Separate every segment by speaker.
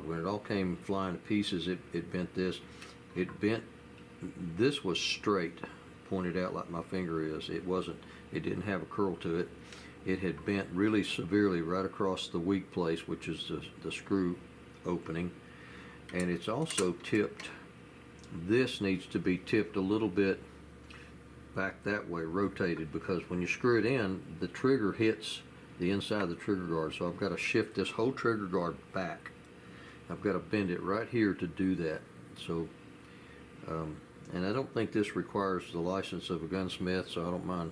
Speaker 1: When it all came flying to pieces, it bent this. It bent, this was straight, pointed out like my finger is. It wasn't, it didn't have a curl to it. It had bent really severely right across the weak place, which is the screw opening. And it's also tipped, this needs to be tipped a little bit back that way, rotated, because when you screw it in, the trigger hits the inside of the trigger guard. So I've got to shift this whole trigger guard back. I've got to bend it right here to do that. So, and I don't think this requires the license of a gunsmith, so I don't mind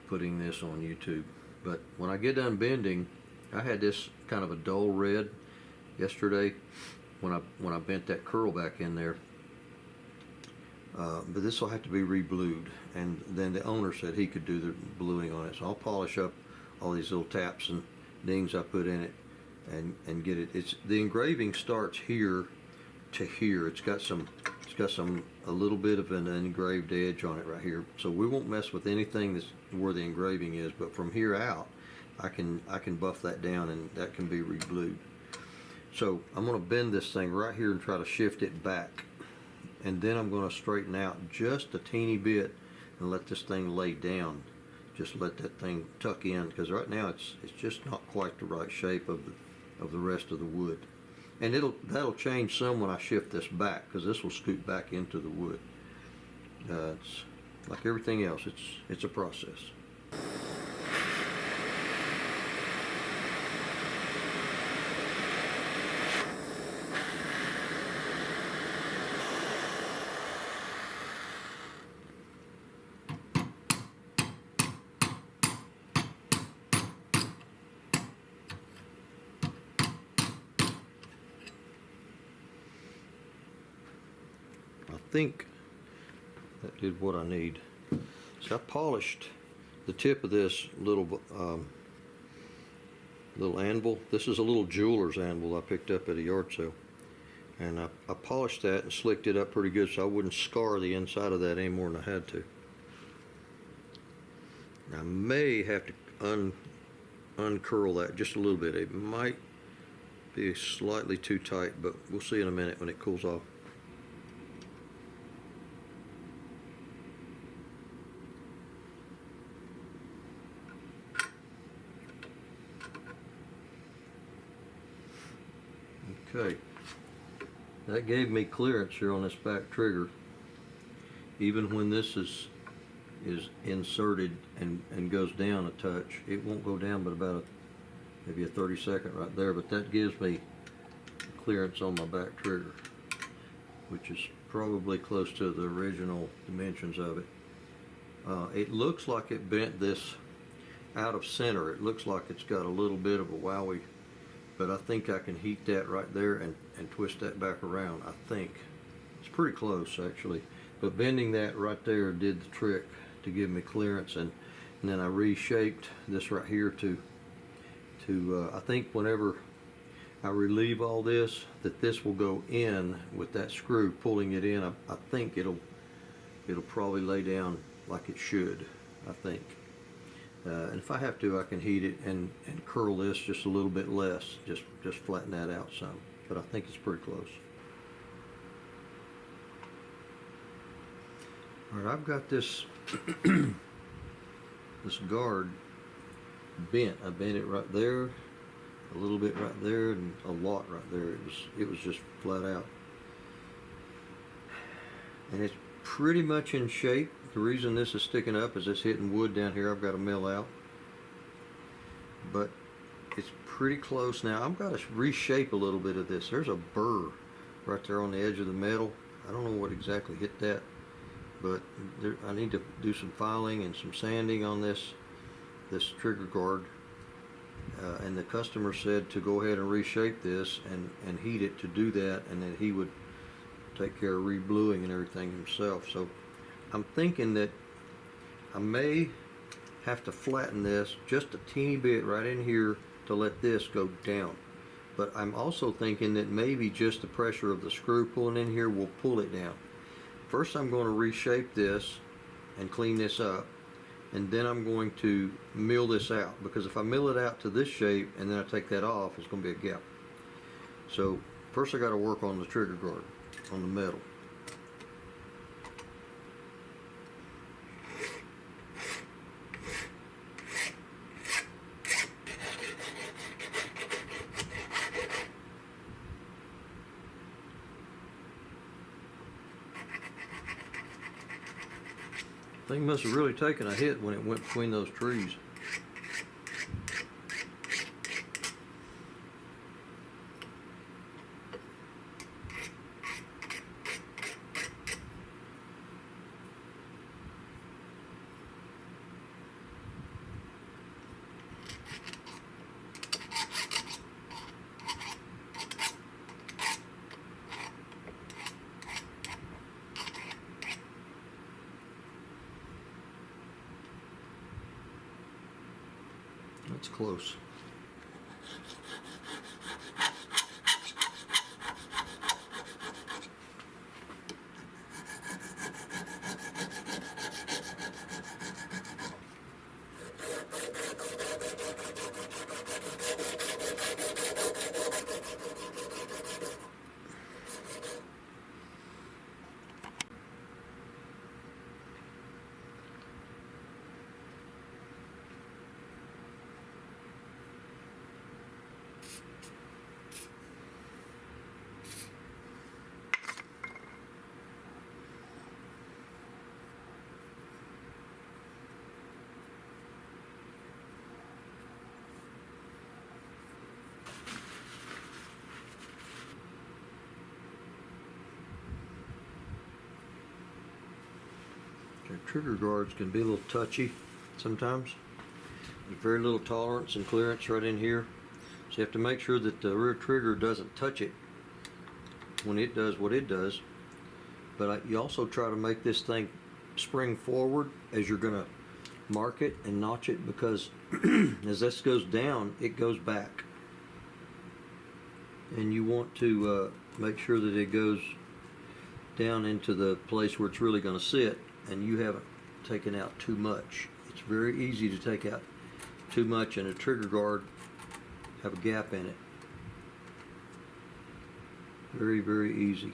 Speaker 1: putting this on YouTube. But when I get done bending, I had this kind of a dull red yesterday when I bent that curl back in there. But this will have to be re-blued, and then the owner said he could do the bluing on it. So I'll polish up all these little taps and dings I put in it and get it. It's the engraving starts here to here. It's got a little bit of an engraved edge on it right here. So we won't mess with anything that's where the engraving is, but from here out I can buff that down and that can be re-blued. So I'm going to bend this thing right here and try to shift it back. And then I'm going to straighten out just a teeny bit and let this thing lay down. Just let that thing tuck in, because right now it's just not quite the right shape of the rest of the wood. And that'll change some when I shift this back, because this will scoot back into the wood. It's like everything else. It's a process. I think that did what I need. So I polished the tip of this little anvil. This is a little jeweler's anvil I picked up at a yard sale, and I polished that and slicked it up pretty good so I wouldn't scar the inside of that any more than I had to. I may have to uncurl that just a little bit. It might be slightly too tight, but we'll see in a minute when it cools off. Okay, that gave me clearance here on this back trigger. Even when this is inserted and goes down a touch, it won't go down but about maybe a 30-second right there, but that gives me clearance on my back trigger, which is probably close to the original dimensions of it. It looks like it bent this out of center. It looks like it's got a little bit of a wowie, but I think I can heat that right there and twist that back around. I think it's pretty close actually, but bending that right there did the trick to give me clearance, and then I reshaped this right here to I think whenever I relieve all this, that this will go in with that screw pulling it in. I think it'll probably lay down like it should, I think. And if I have to, I can heat it and curl this just a little bit less, just flatten that out some. But I think it's pretty close. All right, I've got this this guard bent. I bent it right there, a little bit right there, and a lot right there. It was just flat out, and it's pretty much in shape. The reason this is sticking up is it's hitting wood down here I've got to mill out, but it's pretty close now. I've got to reshape a little bit of this. There's a burr right there on the edge of the metal. I don't know what exactly hit that, but I need to do some filing and some sanding on this trigger guard, and the customer said to go ahead and reshape this and heat it to do that, and then he would take care of re-bluing and everything himself. So I'm thinking that I may have to flatten this just a teeny bit right in here to let this go down. But I'm also thinking that maybe just the pressure of the screw pulling in here will pull it down. First I'm going to reshape this and clean this up, and then I'm going to mill this out, because if I mill it out to this shape and then I take that off, it's going to be a gap. So first I got to work on the trigger guard, on the metal. Thing must have really taken a hit when it went between those trees. That's close. Okay, trigger guards can be a little touchy sometimes. There's very little tolerance and clearance right in here. So you have to make sure that the rear trigger doesn't touch it when it does what it does. But you also try to make this thing spring forward as you're going to mark it and notch it, because as this goes down, it goes back. And you want to make sure that it goes down into the place where it's really going to sit, and you haven't taken out too much. It's very easy to take out too much and a trigger guard have a gap in it. Very, very easy.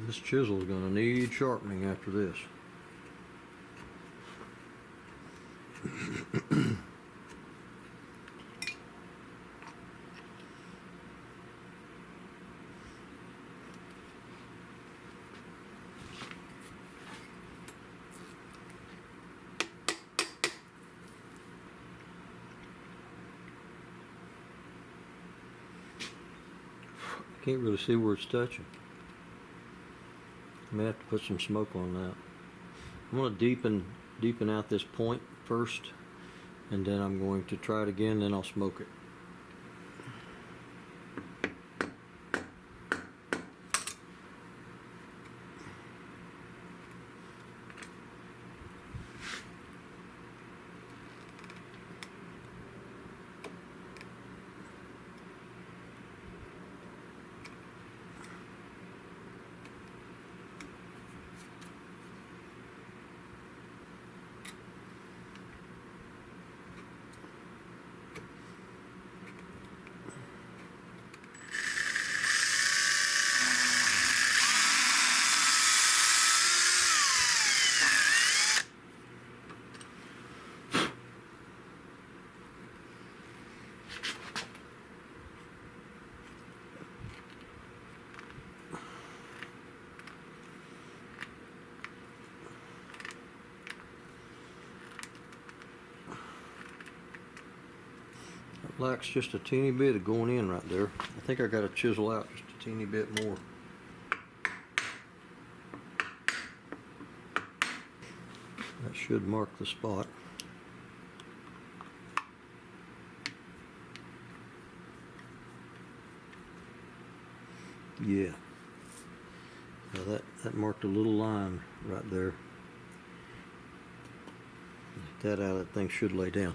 Speaker 1: This chisel is going to need sharpening after this. Can't really see where it's touching. I may have to put some smoke on that. I'm going to deepen out this point first, and then I'm going to try it again, then I'll smoke it. lacks just a teeny bit of going in right there. I think I got to chisel out just a teeny bit more. That should mark the spot. Yeah. Now that marked a little line right there. Get that out, that thing should lay down.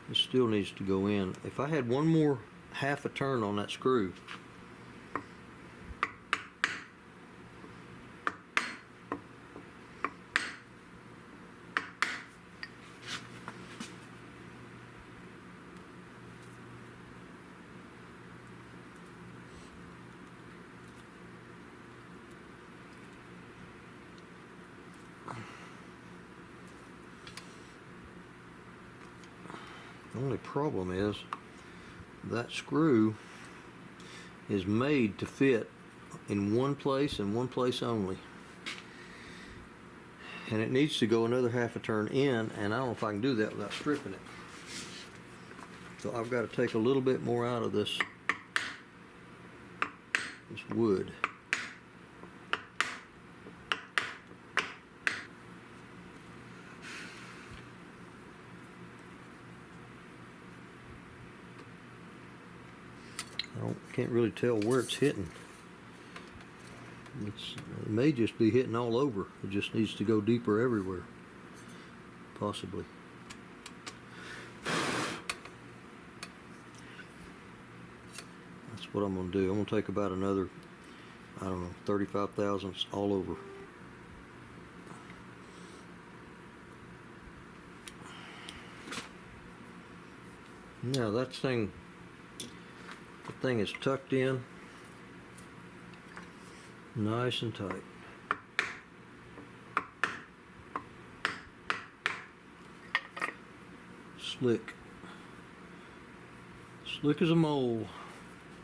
Speaker 1: It still needs to go in. If I had one more half a turn on that screw, the only problem is that screw is made to fit in one place and one place only. And it needs to go another half a turn in, and I don't know if I can do that without stripping it. So I've got to take a little bit more out of this wood. Can't really tell where it's hitting. It may just be hitting all over. It just needs to go deeper everywhere, possibly. That's what I'm going to do. I'm going to take about another, I don't know, 35 thousandths all over. Now that thing, the thing is tucked in nice and tight. Slick. Slick as a mole.